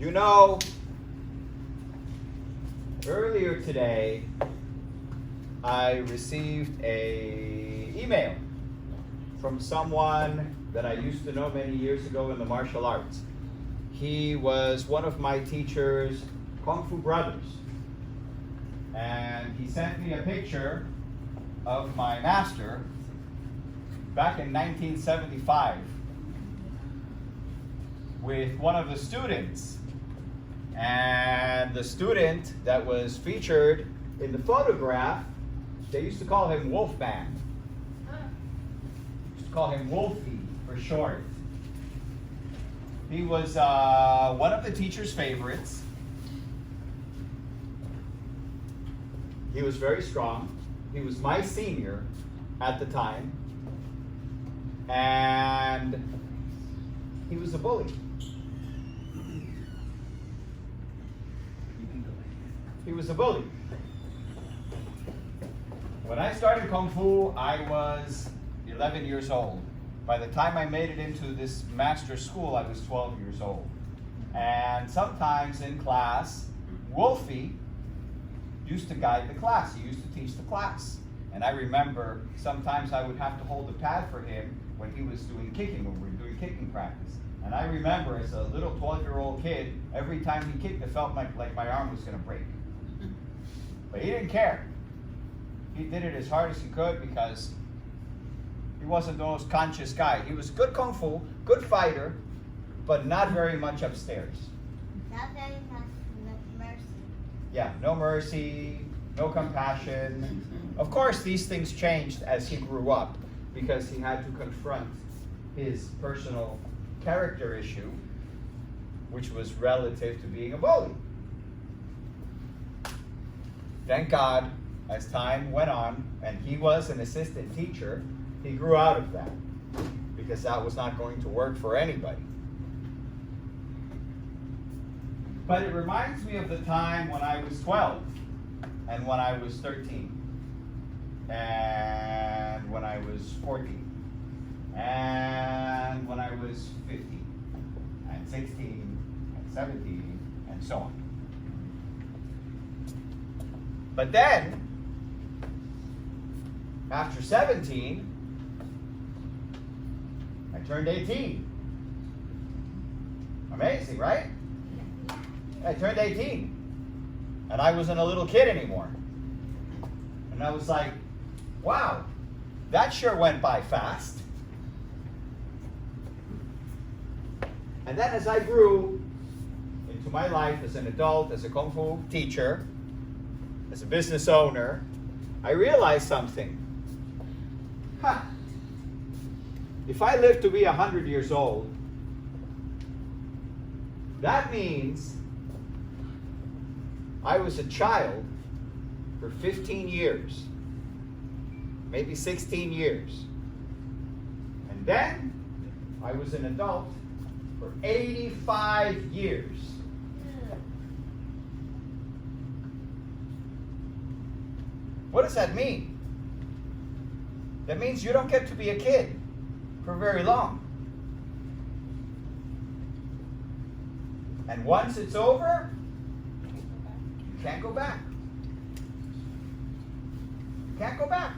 You know, earlier today, I received an email from someone that I used to know many years ago in the martial arts. He was one of my teacher's Kung Fu brothers. And he sent me a picture of my master back in 1975 with one of the students. And the student that was featured in the photograph, they used to call him Wolfman. Used to call him Wolfie for short. He was one of the teacher's favorites. He was very strong. He was my senior at the time. And he was a bully. He was a bully. When I started Kung Fu, I was 11 years old. By the time I made it into this master school, I was 12 years old. And sometimes in class, Wolfie used to guide the class. He used to teach the class. And I remember sometimes I would have to hold the pad for him when he was doing kicking, when we were doing kicking practice. And I remember as a little 12-year-old kid, every time he kicked, it felt like my arm was going to break. But he didn't care. He did it as hard as he could because he wasn't the most conscious guy. He was good Kung Fu, good fighter, but not very much upstairs. Not very much mercy. Yeah, no mercy, no compassion. Of course, these things changed as he grew up because he had to confront his personal character issue, which was relative to being a bully. Thank God, as time went on, and he was an assistant teacher, he grew out of that because that was not going to work for anybody. But it reminds me of the time when I was 12 and when I was 13 and when I was 14 and when I was 15 and 16 and 17 and so on. But then, after 17, I turned 18. Amazing, right? I turned 18. And I wasn't a little kid anymore. And I was like, wow, that sure went by fast. And then as I grew into my life as an adult, as a Kung Fu teacher, as a business owner, I realized something. If I live to be 100 years old, that means I was a child for 15 years, maybe 16 years. And then I was an adult for 85 years. What does that mean? That means you don't get to be a kid for very long. And once it's over, you can't go back. You can't go back.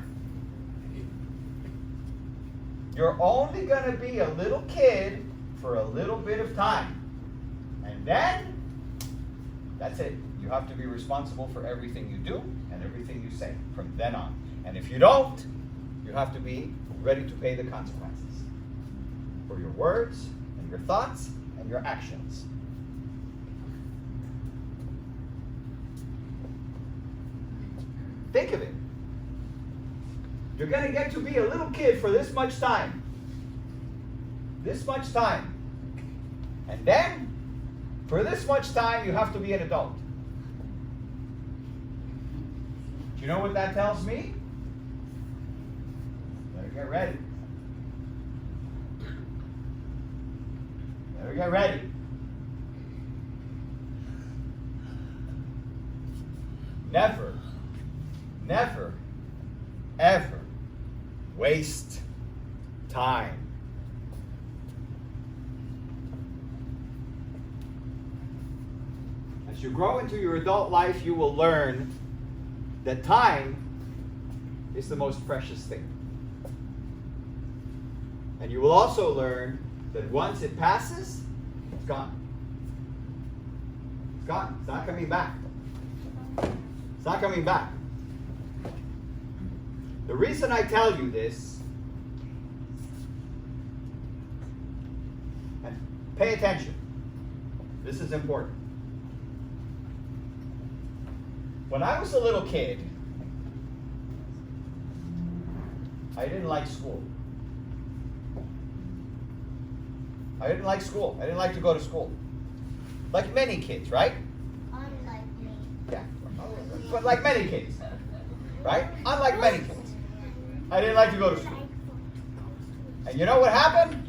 You're only going to be a little kid for a little bit of time. And then, that's it. You have to be responsible for everything you do and everything you say from then on. And if you don't, you have to be ready to pay the consequences for your words and your thoughts and your actions. Think of it. You're going to get to be a little kid for this much time. This much time. And then, for this much time, you have to be an adult. Do you know what that tells me? Better get ready. Better get ready. Never, never, ever waste time. As you grow into your adult life, you will learn that time is the most precious thing. And you will also learn that once it passes, it's gone. It's gone. It's not coming back. It's not coming back. The reason I tell you this, and pay attention, this is important. When I was a little kid, I didn't like school. I didn't like school. I didn't like to go to school. Like many kids, right? Unlike me. Yeah. But like many kids. Right? Unlike many kids. I didn't like to go to school. And you know what happened?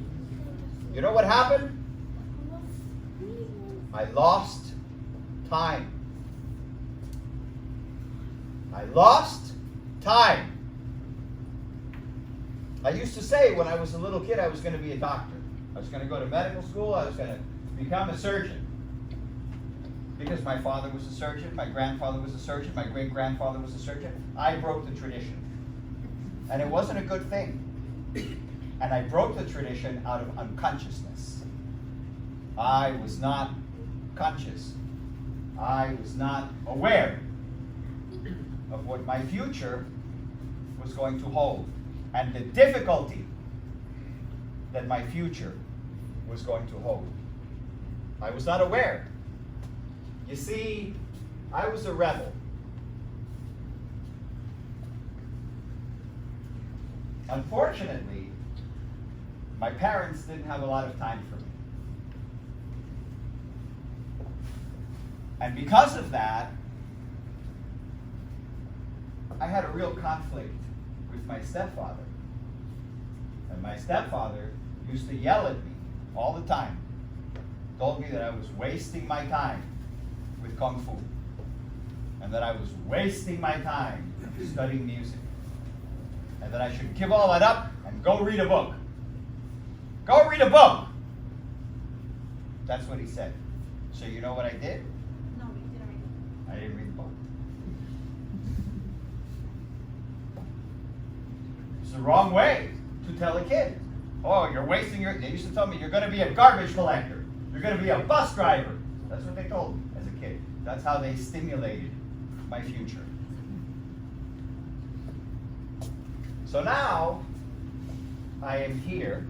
You know what happened? I lost time. I lost time. I used to say when I was a little kid I was going to be a doctor. I was going to go to medical school. I was going to become a surgeon. Because my father was a surgeon, my grandfather was a surgeon, my great-grandfather was a surgeon. I broke the tradition. And it wasn't a good thing. And I broke the tradition out of unconsciousness. I was not conscious. I was not aware of what my future was going to hold and the difficulty that my future was going to hold. I was not aware. You see, I was a rebel. Unfortunately, my parents didn't have a lot of time for me. And because of that, I had a real conflict with my stepfather. And my stepfather used to yell at me all the time. Told me that I was wasting my time with Kung Fu. And that I was wasting my time studying music. And that I should give all that up and go read a book. Go read a book! That's what he said. So you know what I did? No, you didn't read it. I didn't read the book. It's the wrong way to tell a kid. Oh, you're wasting your... They used to tell me, you're going to be a garbage collector. You're going to be a bus driver. That's what they told me as a kid. That's how they stimulated my future. So now, I am here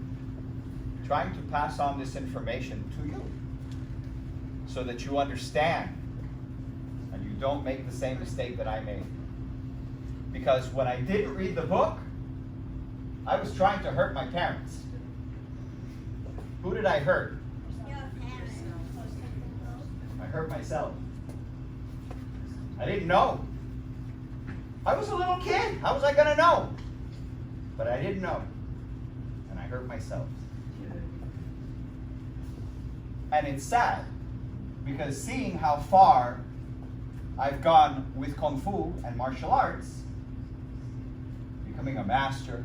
trying to pass on this information to you so that you understand and you don't make the same mistake that I made. Because when I didn't read the book, I was trying to hurt my parents. Who did I hurt? Your parents. I hurt myself. I didn't know. I was a little kid. How was I going to know? But I didn't know. And I hurt myself. And it's sad because seeing how far I've gone with Kung Fu and martial arts, becoming a master,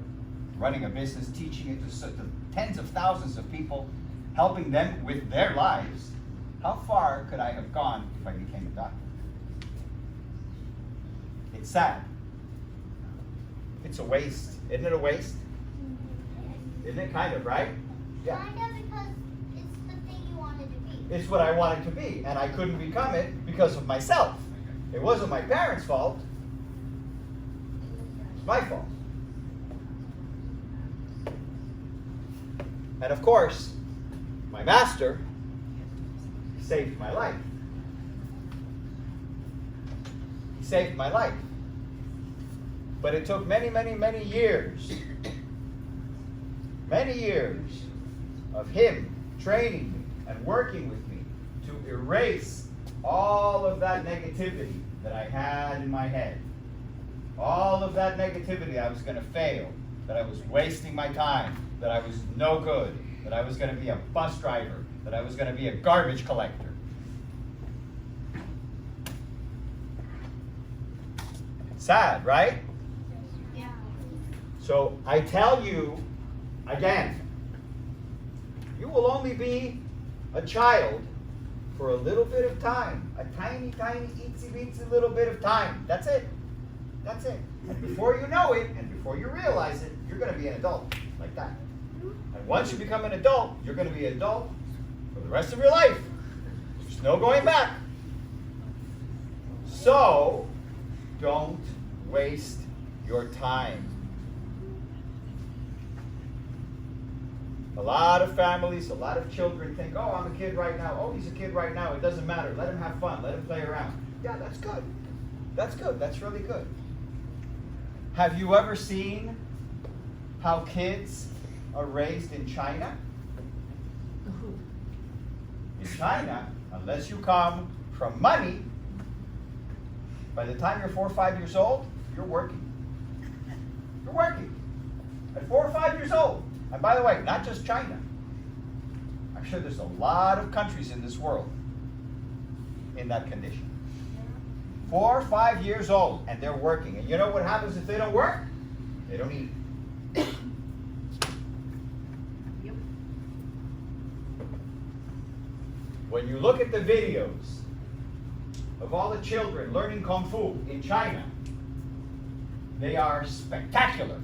running a business, teaching it to tens of thousands of people, helping them with their lives, how far could I have gone if I became a doctor? It's sad. It's a waste. Isn't it a waste? Isn't it kind of, right? Yeah. Kind of, because it's the thing you wanted to be. It's what I wanted to be, and I couldn't become it because of myself. It wasn't my parents' fault. It's my fault. And of course, my master saved my life. He saved my life. But it took many, many, many years of him training me and working with me to erase all of that negativity that I had in my head. All of that negativity, I was going to fail, that I was wasting my time, that I was no good, that I was going to be a bus driver, that I was going to be a garbage collector. Sad, right? Yeah. So I tell you again, you will only be a child for a little bit of time. A tiny, tiny, itsy-bitsy little bit of time. That's it. That's it. And before you know it, and before you realize it, you're going to be an adult like that. And once you become an adult, you're going to be an adult for the rest of your life. There's no going back. So, don't waste your time. A lot of families, a lot of children think, oh, I'm a kid right now. Oh, he's a kid right now. It doesn't matter. Let him have fun. Let him play around. Yeah, that's good. That's good. That's really good. Have you ever seen how kids are raised in China? In China, unless you come from money, by the time you're 4 or 5 years old, you're working. You're working. At 4 or 5 years old. And by the way, not just China. I'm sure there's a lot of countries in this world in that condition. 4 or 5 years old, and they're working. And you know what happens if they don't work? They don't eat. Yep. When you look at the videos of all the children learning Kung Fu in China, they are spectacular.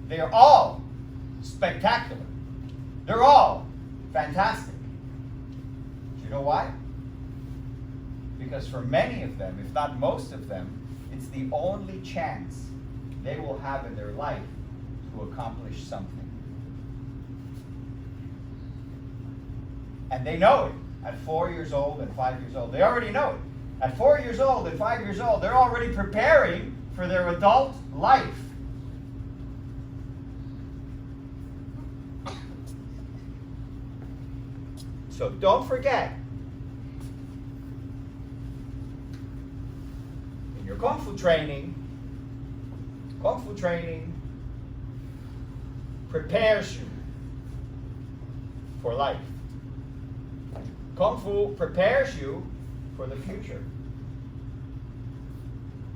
They are all spectacular. They're all fantastic. Do you know why? Because for many of them, if not most of them, it's the only chance they will have in their life to accomplish something. And they know it at 4 years old and 5 years old. They already know it. At 4 years old and 5 years old, they're already preparing for their adult life. So don't forget, in your Kung Fu training prepares you for life. Kung Fu prepares you for the future.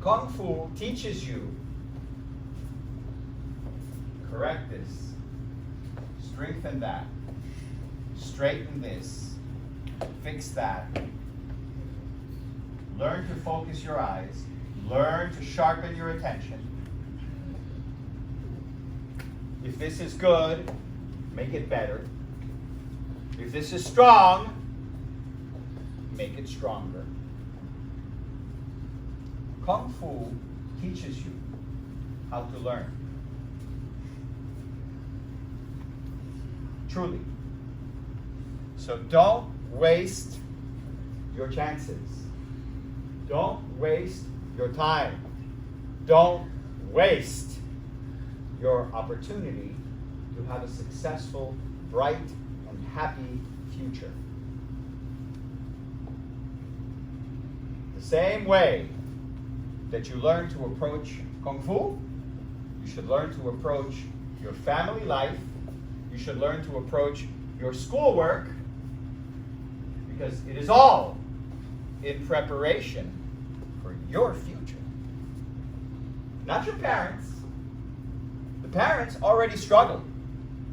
Kung Fu teaches you, correct this, strengthen that, straighten this, fix that. Learn to focus your eyes. Learn to sharpen your attention. If this is good, make it better. If this is strong, make it stronger. Kung Fu teaches you how to learn. Truly. So don't waste your chances. Don't waste your time. Don't waste your opportunity to have a successful, bright, and happy future. The same way that you learn to approach Kung Fu, you should learn to approach your family life, you should learn to approach your schoolwork, because it is all in preparation for your future. Not your parents. The parents already struggled.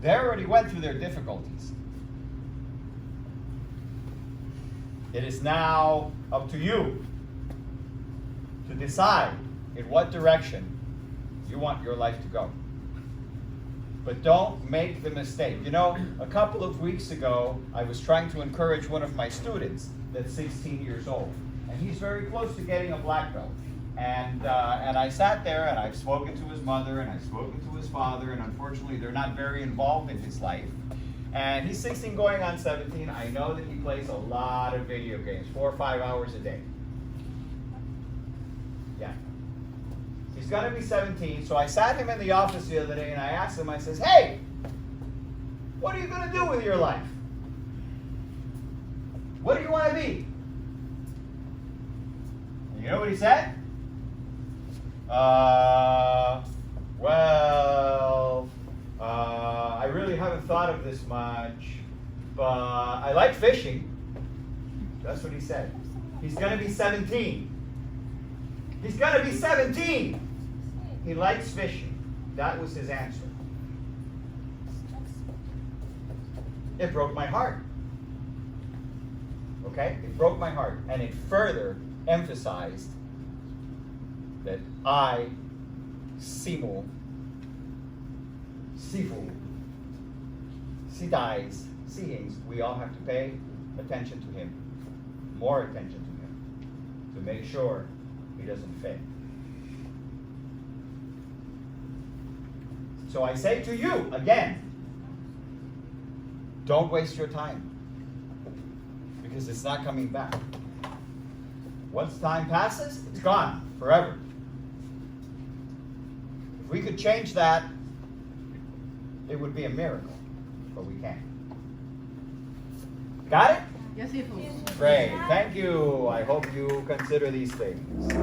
They already went through their difficulties. It is now up to you to decide in what direction you want your life to go. But don't make the mistake. You know, a couple of weeks ago, I was trying to encourage one of my students that's 16 years old. And he's very close to getting a black belt. And I sat there and I've spoken to his mother and I've spoken to his father, and unfortunately they're not very involved in his life. And he's 16 going on 17. I know that he plays a lot of video games, 4 or 5 hours a day. Yeah. He's going to be 17, so I sat him in the office the other day and I asked him, I says, hey, what are you going to do with your life? What do you want to be? And you know what he said? I really haven't thought of this much, but I like fishing. That's what he said. He's going to be 17. He's going to be 17. He likes fishing. That was his answer. It broke my heart. Okay? It broke my heart. And it further emphasized that I, Simu, Sifu, Sidais, Sihings, we all have to pay attention to him. More attention to him. To make sure he doesn't fail. So I say to you again, don't waste your time. Because it's not coming back. Once time passes, it's gone forever. If we could change that, it would be a miracle. But we can't. Got it? Yes, Sifu. Great. Thank you. I hope you consider these things.